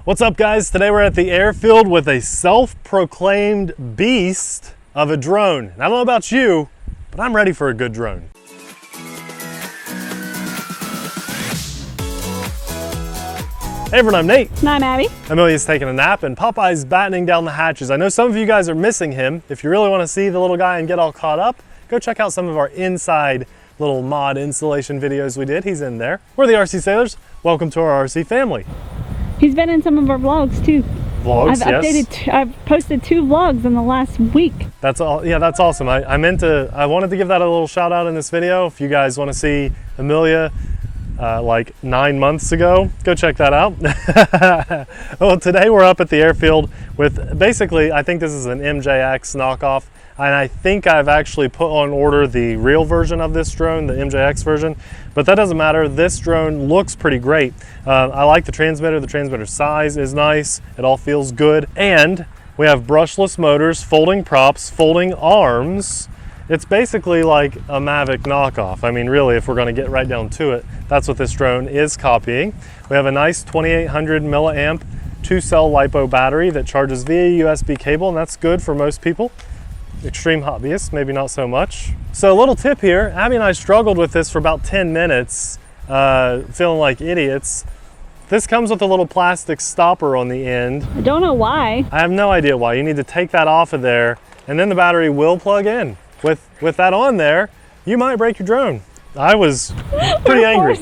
What's up, guys? Today we're at the airfield with a self-proclaimed beast of a drone. And I don't know about you, but I'm ready for a good drone. Hey everyone, I'm Nate. And I'm Abby. Amelia's taking a nap and Popeye's battening down the hatches. I know some of you guys are missing him. If you really want to see the little guy and get all caught up, go check out some of our inside little mod installation videos we did. He's in there. We're the RC Sailors. Welcome to our RC family. He's been in some of our vlogs too. Vlogs, yes. I've posted 2 vlogs in the last week. That's all. Yeah, that's awesome. I wanted to give that a little shout out in this video. If you guys want to see Amelia like 9 months ago, go check that out. Well, today we're up at the airfield with basically, I think this is an MJX knockoff. And I think I've actually put on order the real version of this drone, the MJX version, but that doesn't matter. This drone looks pretty great. I like the transmitter size is nice. It all feels good. And we have brushless motors, folding props, folding arms. It's basically like a Mavic knockoff. I mean, really, if we're gonna get right down to it, that's what this drone is copying. We have a nice 2800 milliamp 2-cell LiPo battery that charges via USB cable, and that's good for most people. Extreme hobbyists, maybe not so much. So a little tip here, Abby and I struggled with this for about 10 minutes, feeling like idiots. This comes with a little plastic stopper on the end. I don't know why. I have no idea why. You need to take that off of there, and then the battery will plug in. With that on there, you might break your drone. I was pretty angry.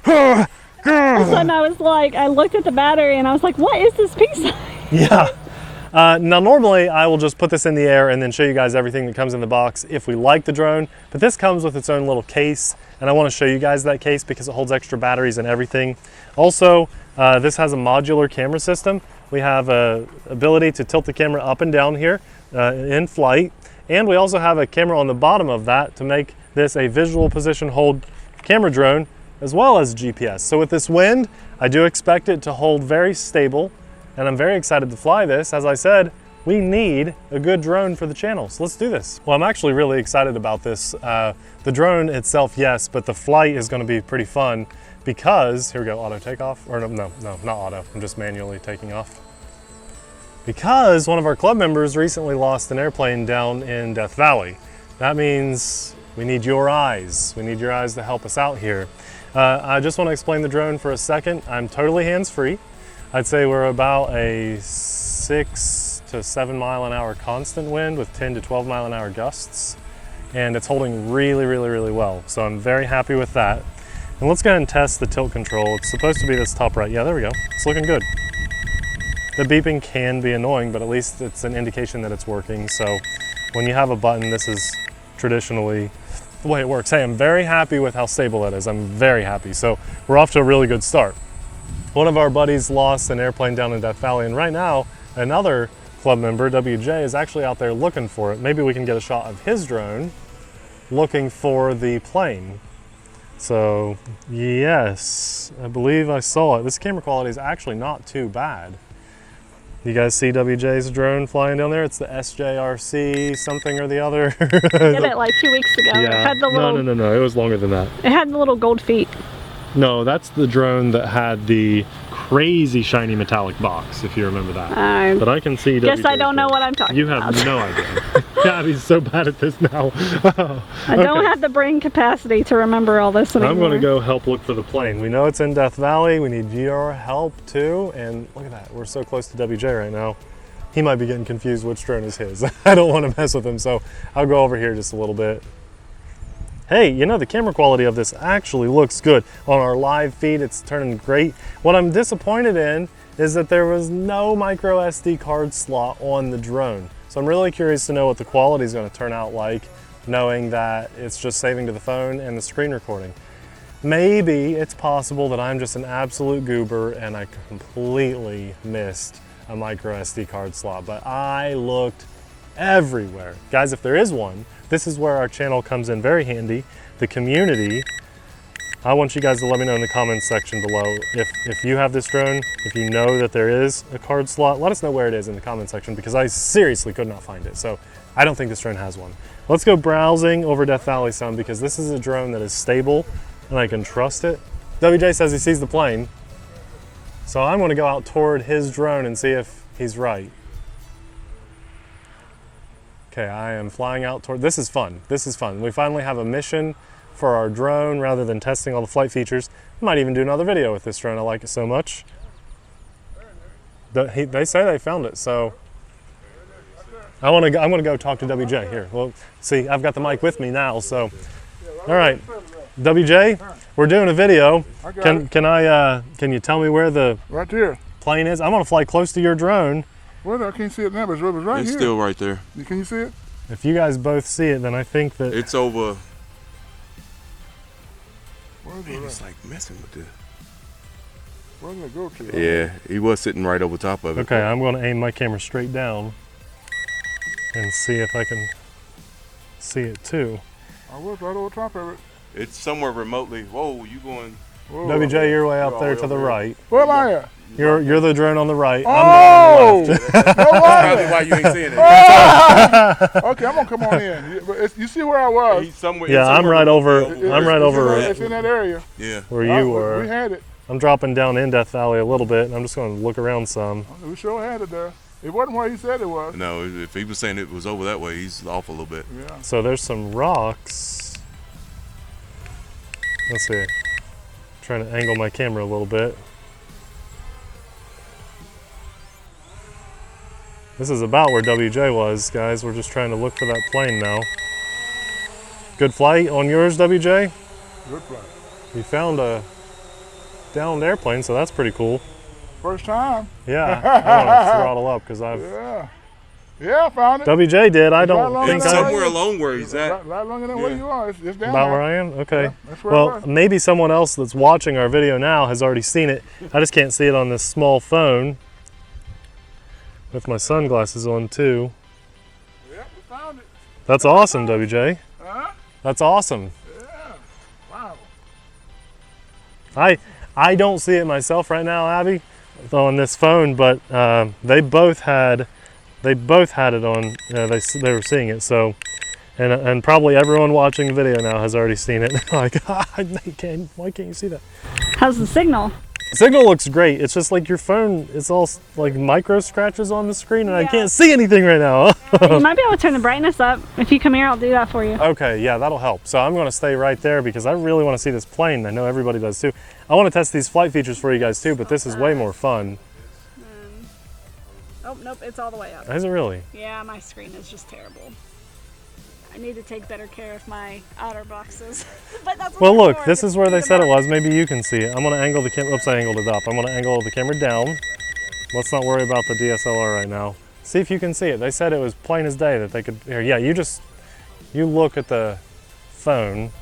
All of a sudden I was like, I looked at the battery and I was like, what is this piece? Yeah. Now normally I will just put this in the air and then show you guys everything that comes in the box if we like the drone, but this comes with its own little case, and I want to show you guys that case because it holds extra batteries and everything. Also, this has a modular camera system. We have a ability to tilt the camera up and down here in flight, and we also have a camera on the bottom of that to make this a visual position hold camera drone as well as GPS. So with this wind, I do expect it to hold very stable, and I'm very excited to fly this. As I said, we need a good drone for the channel, so let's do this. Well, I'm actually really excited about this. The drone itself, yes, but the flight is gonna be pretty fun because, here we go, auto takeoff, or no, not auto, I'm just manually taking off. Because one of our club members recently lost an airplane down in Death Valley. That means we need your eyes. We need your eyes to help us out here. I just wanna explain the drone for a second. I'm totally hands-free. I'd say we're about a 6 to 7 mile an hour constant wind with 10 to 12 mile an hour gusts. And it's holding really, really, really well. So I'm very happy with that. And let's go ahead and test the tilt control. It's supposed to be this top right. Yeah, there we go. It's looking good. The beeping can be annoying, but at least it's an indication that it's working. So when you have a button, this is traditionally the way it works. Hey, I'm very happy with how stable that is. I'm very happy. So we're off to a really good start. One of our buddies lost an airplane down in Death Valley, and right now another club member, WJ, is actually out there looking for it. Maybe we can get a shot of his drone looking for the plane. So yes, I believe I saw it. This camera quality is actually not too bad. You guys see WJ's drone flying down there? It's the SJRC something or the other. I did it like 2 weeks ago. Yeah. It had the little, No, it was longer than that. It had the little gold feet. No, that's the drone that had the crazy shiny metallic box, if you remember that. But I can see Guess I don't know what I'm talking about. You have no idea. Abby's so bad at this now. I don't have the brain capacity to remember all this anymore. I'm going to go help look for the plane. We know it's in Death Valley. We need your help too. And look at that. We're so close to WJ right now. He might be getting confused which drone is his. I don't want to mess with him, so I'll go over here just a little bit. Hey, you know, the camera quality of this actually looks good. On our live feed, it's turning great. What I'm disappointed in is that there was no micro SD card slot on the drone. So I'm really curious to know what the quality is going to turn out like, knowing that it's just saving to the phone and the screen recording. Maybe it's possible that I'm just an absolute goober and I completely missed a micro SD card slot, but I looked everywhere. Guys, if there is one, this is where our channel comes in very handy. The community, I want you guys to let me know in the comments section below if you have this drone, if you know that there is a card slot, let us know where it is in the comment section because I seriously could not find it. So I don't think this drone has one. Let's go browsing over Death Valley some because this is a drone that is stable and I can trust it. WJ says he sees the plane. So I'm going to go out toward his drone and see if he's right. Okay, I am flying out toward, this is fun. This is fun. We finally have a mission for our drone rather than testing all the flight features. I might even do another video with this drone. I like it so much. They say they found it, so I'm gonna go talk to WJ here. Well, see, I've got the mic with me now, so. All right, WJ, we're doing a video. Can you tell me where the right there plane is? I'm gonna fly close to your drone. Well, I can't see it now, but it was right here. It's still right there. Can you see it? If you guys both see it, then I think that it's over. Man, it's like messing with this. Where did it go to? Yeah, he was sitting right over top of it. Okay, I'm going to aim my camera straight down and see if I can see it too. I was right over top of it. It's somewhere remotely. Whoa, you going? Whoa. WJ, you're way up there to the right. Where am I at? You're the drone on the right. Oh! I'm the one on the left. No Probably why you ain't seeing it. Oh! Okay, I'm gonna come on in. You see where I was? He's somewhere. Yeah, I'm right over. It's in that area. Yeah. Where you were. We had it. I'm dropping down in Death Valley a little bit, and I'm just going to look around some. We sure had it there. It wasn't where he said it was. No, if he was saying it was over that way, he's off a little bit. Yeah. So there's some rocks. Let's see. Trying to angle my camera a little bit. This is about where WJ was, guys. We're just trying to look for that plane now. Good flight on yours, WJ? Good flight. You found a downed airplane, so that's pretty cool. First time. Yeah, I want to throttle up because I've... Yeah, I found it. WJ did. I don't think It's I... somewhere along where he's at. Right longer than where you are. It's down About there. where I am? Okay. Yeah, that's where I Well, was. maybe someone else that's watching our video now has already seen it. I just can't see it on this small phone. With my sunglasses on too. Yeah, we found it. That's awesome, WJ. Huh? That's awesome. Yeah. Wow. I don't see it myself right now, Abby, on this phone, but they both had it on. They were seeing it. So, and probably everyone watching the video now has already seen it. Like, why can't you see that? How's the signal? Signal looks great. It's just like your phone, it's all like micro scratches on the screen and I Yeah. can't see anything right now. You might be able to turn the brightness up. If you come here, I'll do that for you. Okay, yeah, that'll help. So I'm gonna stay right there because I really wanna see this plane. I know everybody does too. I wanna test these flight features for you guys too, but this is way more fun. Oh, nope, it's all the way up. Is it really? Yeah, my screen is just terrible. I need to take better care of my outer boxes. But that's what Well, they're look, for. this is where they said it was. Maybe you can see it. I'm gonna angle the camera, oops, I angled it up. I'm gonna angle the camera down. Let's not worry about the DSLR right now. See if you can see it. They said it was plain as day that they could, here, yeah, you look at the phone.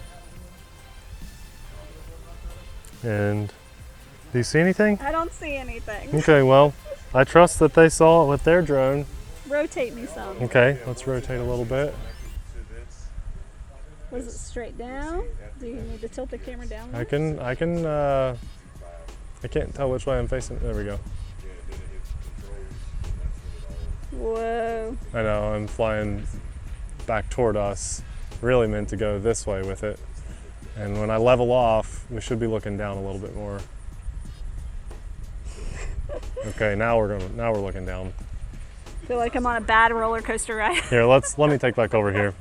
And do you see anything? I don't see anything. Okay, well, I trust that they saw it with their drone. Rotate me some. Okay, let's rotate a little bit. Was it straight down? Do you need to tilt the camera down? I can't tell which way I'm facing. There we go. Whoa. I know, I'm flying back toward us. Really meant to go this way with it. And when I level off, we should be looking down a little bit more. Okay, now we're looking down. Feel like I'm on a bad roller coaster ride. Here, let me take back over here.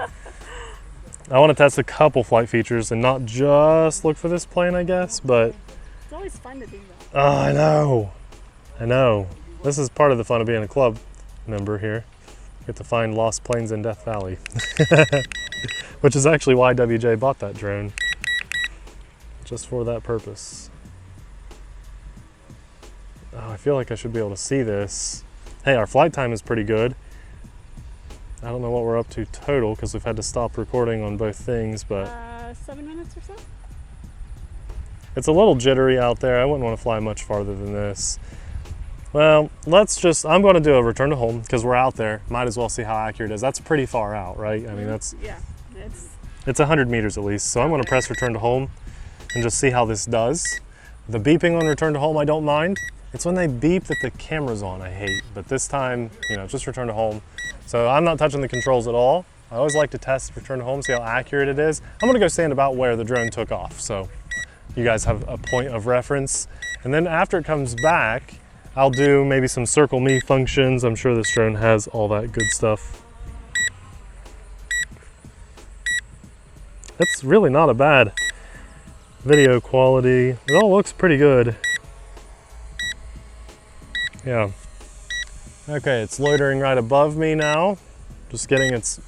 I want to test a couple flight features and not just look for this plane, I guess, but It's always fun to do that. oh, I know. This is part of the fun of being a club member here. Get to find lost planes in Death Valley. Which is actually why WJ bought that drone. Just for that purpose. Oh, I feel like I should be able to see this. Hey, our flight time is pretty good. I don't know what we're up to total because we've had to stop recording on both things, but 7 minutes or so? it's a little jittery out there. I wouldn't want to fly much farther than this. Well, I'm going to do a return to home because we're out there. Might as well see how accurate it is. That's pretty far out, right? I mean, Yeah, it's 100 meters at least. So I'm going to press return to home and just see how this does. The beeping on return to home, I don't mind. It's when they beep that the camera's on, I hate. But this time, just return to home. So I'm not touching the controls at all. I always like to test return to home, see how accurate it is. I'm gonna go stand about where the drone took off, so you guys have a point of reference. And then after it comes back, I'll do maybe some circle me functions. I'm sure this drone has all that good stuff. That's really not a bad video quality. It all looks pretty good. Yeah. Okay, it's loitering right above me now. Just getting its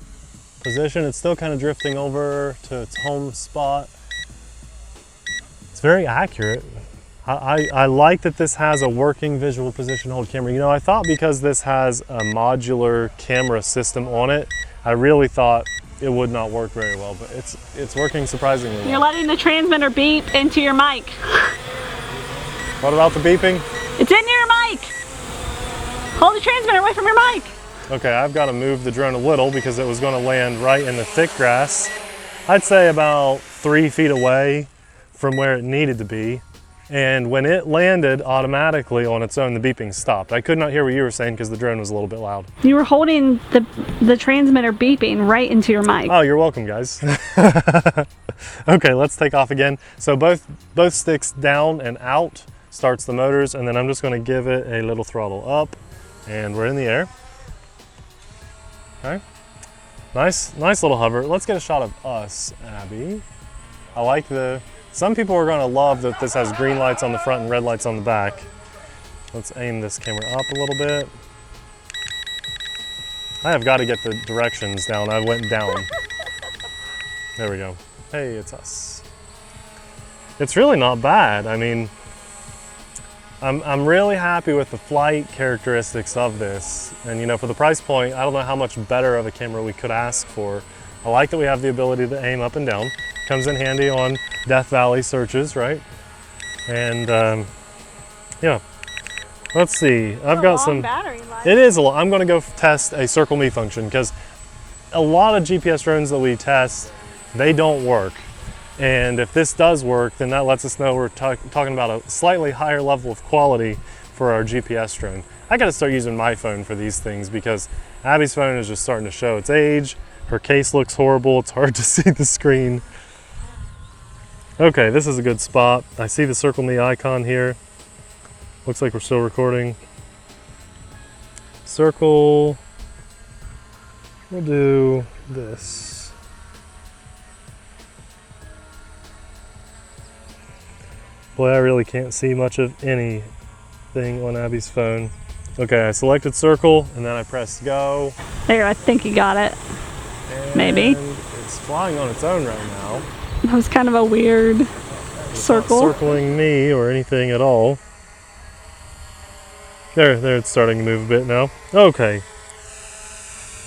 position. It's still kind of drifting over to its home spot. It's very accurate. I like that this has a working visual position hold camera. You know, I thought because this has a modular camera system on it, I really thought it would not work very well, but it's working surprisingly well. You're letting the transmitter beep into your mic. What about the beeping? It's in your mic. Hold the transmitter away from your mic. Okay, I've got to move the drone a little because it was going to land right in the thick grass. I'd say about 3 feet away from where it needed to be. And when it landed automatically on its own, the beeping stopped. I could not hear what you were saying because the drone was a little bit loud. You were holding the transmitter beeping right into your mic. Oh, you're welcome, guys. Okay, let's take off again. So both sticks down and out starts the motors, and then I'm just going to give it a little throttle up, and we're in the air. Okay, nice little hover. Let's get a shot of us, Abby. I like some people are going to love that this has green lights on the front and red lights on the back. Let's aim this camera up a little bit. I have got to get the directions down. I went down. There we go. Hey, it's us. It's really not bad. I mean, I'm really happy with the flight characteristics of this. And you know, for the price point, I don't know how much better of a camera we could ask for. I like that we have the ability to aim up and down. Comes in handy on Death Valley searches, right? And yeah, let's see. I've got some battery life. It is a lot. I'm going to go test a circle me function because a lot of GPS drones that we test, they don't work. And if this does work, then that lets us know we're talking about a slightly higher level of quality for our GPS drone. I got to start using my phone for these things because Abby's phone is just starting to show its age. Her case looks horrible. It's hard to see the screen. Okay, this is a good spot. I see the circle me icon here. Looks like we're still recording. Circle. We'll do this. Boy, I really can't see much of anything on Abby's phone. Okay, I selected circle and then I pressed go. There, I think you got it. And maybe. It's flying on its own right now. That was kind of a weird circle. Not circling me or anything at all. There, it's starting to move a bit now. Okay.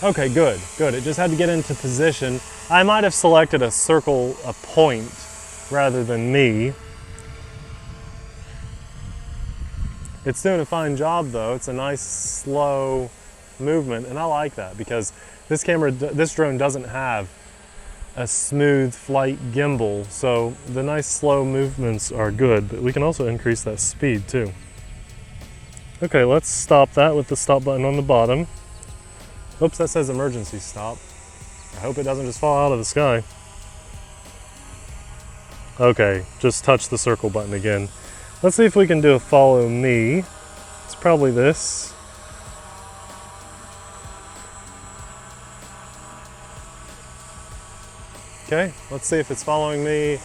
Okay, good. It just had to get into position. I might have selected a point rather than me. It's doing a fine job though. It's a nice slow movement, and I like that because this drone doesn't have a smooth flight gimbal, so the nice slow movements are good, but we can also increase that speed too. Okay, let's stop that with the stop button on the bottom. Oops, that says emergency stop. I hope it doesn't just fall out of the sky. Okay, just touch the circle button again. Let's see if we can do a follow me. It's probably this. Okay, let's see if it's following me.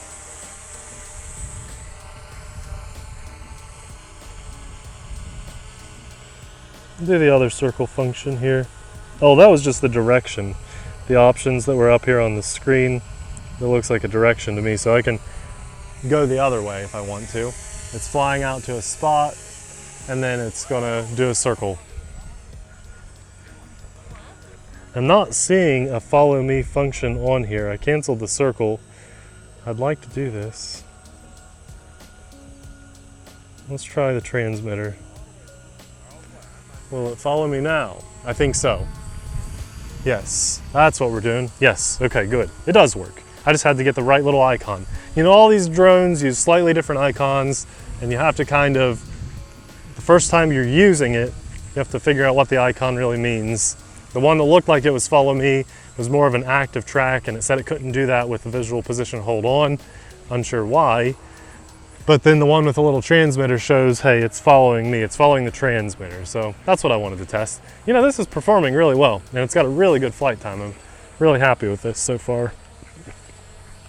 Do the other circle function here. Oh, that was just the direction. The options that were up here on the screen. It looks like a direction to me, so I can go the other way if I want to. It's flying out to a spot, and then it's gonna do a circle. I'm not seeing a follow me function on here. I canceled the circle. I'd like to do this. Let's try the transmitter. Will it follow me now? I think so. Yes, that's what we're doing. Yes, okay, good. It does work. I just had to get the right little icon. You know, all these drones use slightly different icons, and you have to kind of, the first time you're using it, you have to figure out what the icon really means. The one that looked like it was follow me was more of an active track, and it said it couldn't do that with the visual position hold on. Unsure why. But then the one with the little transmitter shows, hey, it's following me, it's following the transmitter. So that's what I wanted to test. You know, this is performing really well, and it's got a really good flight time. I'm really happy with this so far.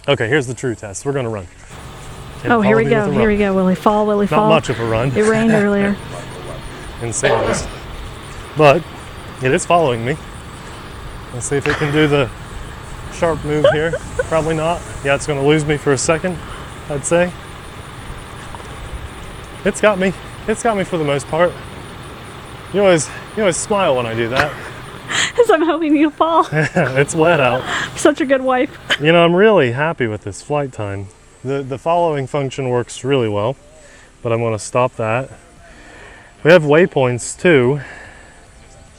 Okay, here's the true test. We're gonna run. Oh, here we go. Here we go. Will he fall? Will he fall? Not much of a run. It rained earlier. In sandals. But it is following me. Let's see if it can do the sharp move here. Probably not. Yeah, it's gonna lose me for a second, I'd say. It's got me. It's got me for the most part. You always smile when I do that. Because I'm hoping you'll fall. It's wet out. Such a good wife. You know, I'm really happy with this flight time. The following function works really well, but I'm going to stop that. We have waypoints too,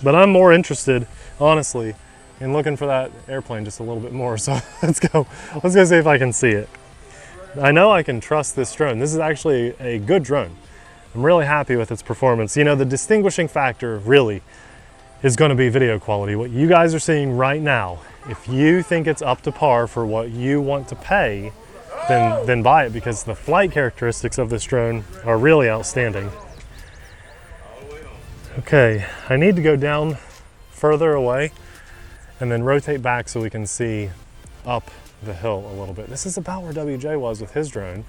but I'm more interested, honestly, in looking for that airplane just a little bit more. So let's go see if I can see it. I know I can trust this drone. This is actually a good drone. I'm really happy with its performance. You know, the distinguishing factor really is going to be video quality. What you guys are seeing right now, if you think it's up to par for what you want to pay, then buy it, because the flight characteristics of this drone are really outstanding. Okay, I need to go down further away and then rotate back so we can see up the hill a little bit. This is about where WJ was with his drone.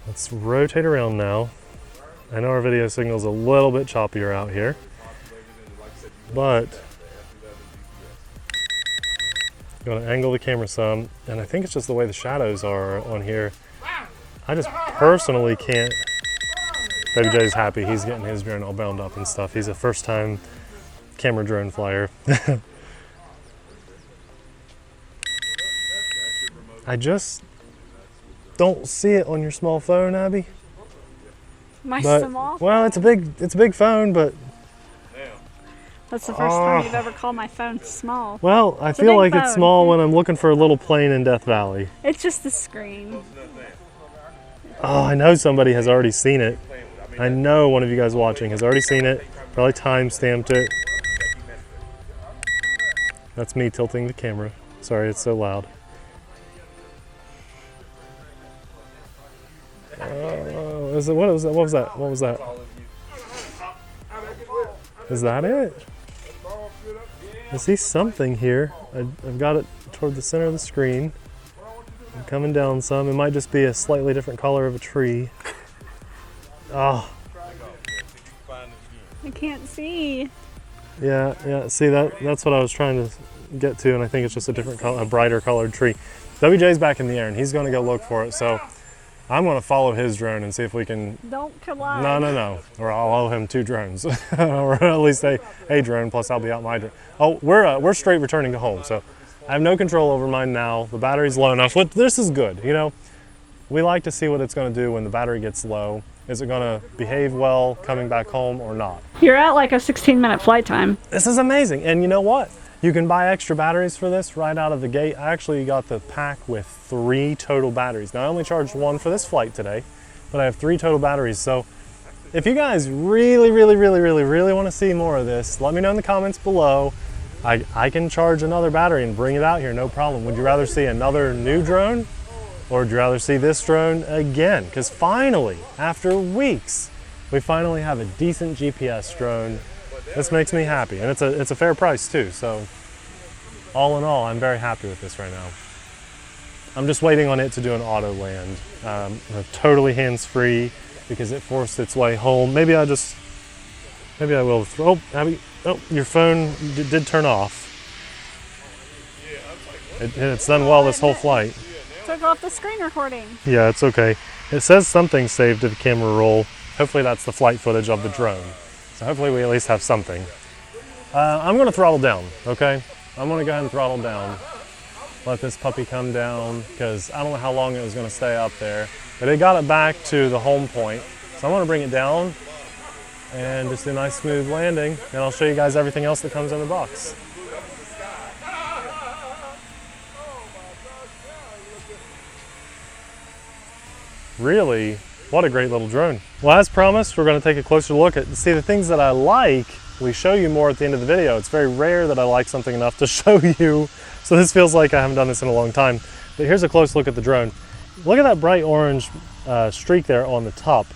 Let's rotate around now. I know our video signal's a little bit choppier out here, but I'm going to angle the camera some, and I think it's just the way the shadows are on here. I just personally can't. WJ's happy. He's getting his drone all bound up and stuff. He's a first-time camera drone flyer. I just don't see it on your small phone, Abby. Small? Well, it's a big phone, but that's the first time you've ever called my phone small. Well, I feel like it's small when I'm looking for a little plane in Death Valley. It's just the screen. Oh, I know somebody has already seen it. I know one of you guys watching has already seen it, probably time-stamped it. That's me tilting the camera. Sorry, it's so loud. What was that? What was that? Is that it? I see something here. I've got it toward the center of the screen. I'm coming down some. It might just be a slightly different color of a tree. Oh. I can't see. Yeah. See, that's what I was trying to get to, and I think it's just a different color, a brighter colored tree. WJ's back in the air, and he's going to go look for it. So I'm going to follow his drone and see if we can. Don't collide. No. Or I'll owe him 2 drones, or at least a drone. Plus, I'll be out my drone. Oh, we're straight returning to home, so I have no control over mine now. The battery's low enough. This is good. You know, we like to see what it's going to do when the battery gets low. Is it going to behave well coming back home or not? You're at like a 16-minute flight time. This is amazing, and you know what? You can buy extra batteries for this right out of the gate. I actually got the pack with 3 total batteries. Now I only charged 1 for this flight today, but I have 3 total batteries. So if you guys really want to see more of this, let me know in the comments below. I can charge another battery and bring it out here, no problem. Would you rather see another new drone, or would you rather see this drone again? Because finally, after weeks, we finally have a decent GPS drone. This makes me happy, and it's a fair price too. So all in all, I'm very happy with this right now. I'm just waiting on it to do an auto land. Totally hands-free because it forced its way home. Maybe I will throw. Oh, Abby, oh, your phone did turn off. It's done well this whole flight. Took off the screen recording. Yeah, it's okay. It says something saved to the camera roll. Hopefully that's the flight footage of the drone. So hopefully we at least have something. I'm going to throttle down, okay? I'm going to go ahead and throttle down. Let this puppy come down, because I don't know how long it was going to stay up there. But it got it back to the home point. So I'm going to bring it down and just do a nice smooth landing. And I'll show you guys everything else that comes in the box. Really, what a great little drone. Well, as promised, we're going to take a closer look at, see the things that I like, we show you more at the end of the video. It's very rare that I like something enough to show you, so this feels like I haven't done this in a long time. But here's a close look at the drone. look at that bright orange streak there on the top.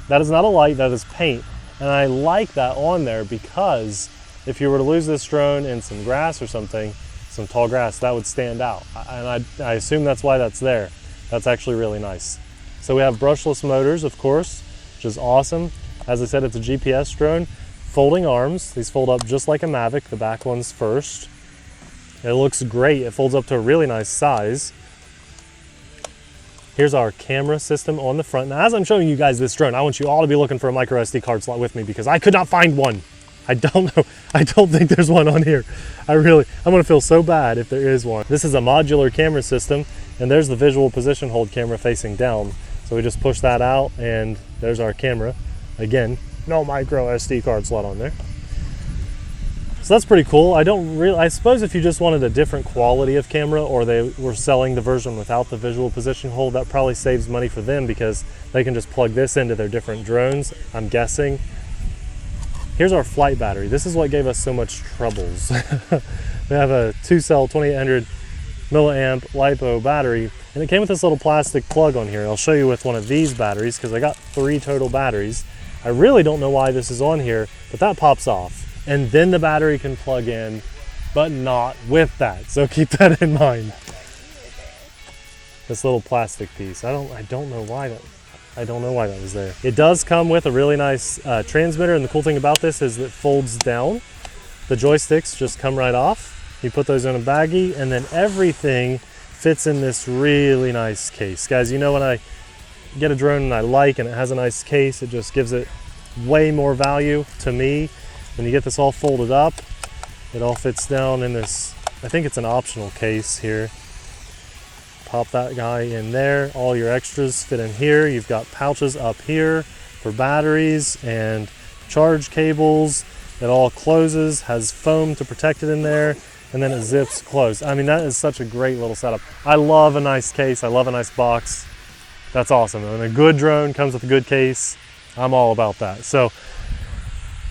That is not a light, that is paint. And I like that on there because if you were to lose this drone in some grass or something, some tall grass, that would stand out. And I assume that's why that's there. That's actually really nice. So we have brushless motors, of course, which is awesome. As I said, it's a GPS drone. Folding arms, these fold up just like a Mavic, the back one's first. It looks great, it folds up to a really nice size. Here's our camera system on the front. Now, as I'm showing you guys this drone, I want you all to be looking for a micro SD card slot with me because I could not find one. I don't know, I don't think there's one on here. I'm gonna feel so bad if there is one. This is a modular camera system, and there's the visual position hold camera facing down. So we just push that out, and there's our camera. Again, no micro SD card slot on there. So that's pretty cool. I suppose if you just wanted a different quality of camera, or they were selling the version without the visual position hold, that probably saves money for them because they can just plug this into their different drones, I'm guessing. Here's our flight battery. This is what gave us so much troubles. We have a 2-cell 2800 milliamp LiPo battery, and it came with this little plastic plug on here. I'll show you with one of these batteries because I got 3 total batteries. I really don't know why this is on here, but that pops off. And then the battery can plug in, but not with that. So keep that in mind. This little plastic piece. I don't know why that was there. It does come with a really nice transmitter, and the cool thing about this is it folds down. The joysticks just come right off. You put those in a baggie, and then everything fits in this really nice case. Guys, you know when I get a drone and I like and it has a nice case, it just gives it way more value to me. When you get this all folded up, it all fits down in this, I think it's an optional case here. Pop that guy in there. All your extras fit in here. You've got pouches up here for batteries and charge cables. It all closes, has foam to protect it in there, and then it zips closed. I mean, that is such a great little setup. I love a nice case. I love a nice box. That's awesome. When a good drone comes with a good case, I'm all about that. So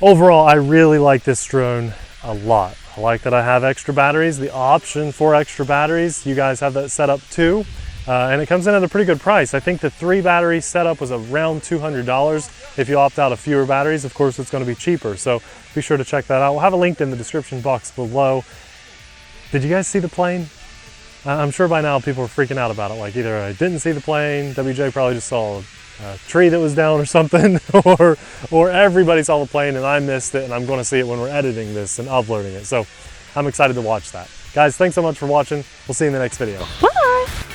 overall, I really like this drone a lot. I like that I have extra batteries, the option for extra batteries. You guys have that set up too. And it comes in at a pretty good price. I think the 3 battery setup was around $200. If you opt out of fewer batteries, of course, it's going to be cheaper. So be sure to check that out. We'll have a link in the description box below. Did you guys see the plane? I'm sure by now people are freaking out about it. Like either I didn't see the plane, WJ probably just saw a tree that was down or something, or everybody saw the plane and I missed it, and I'm going to see it when we're editing this and uploading it. So I'm excited to watch that. Guys, thanks so much for watching. We'll see you in the next video. Bye.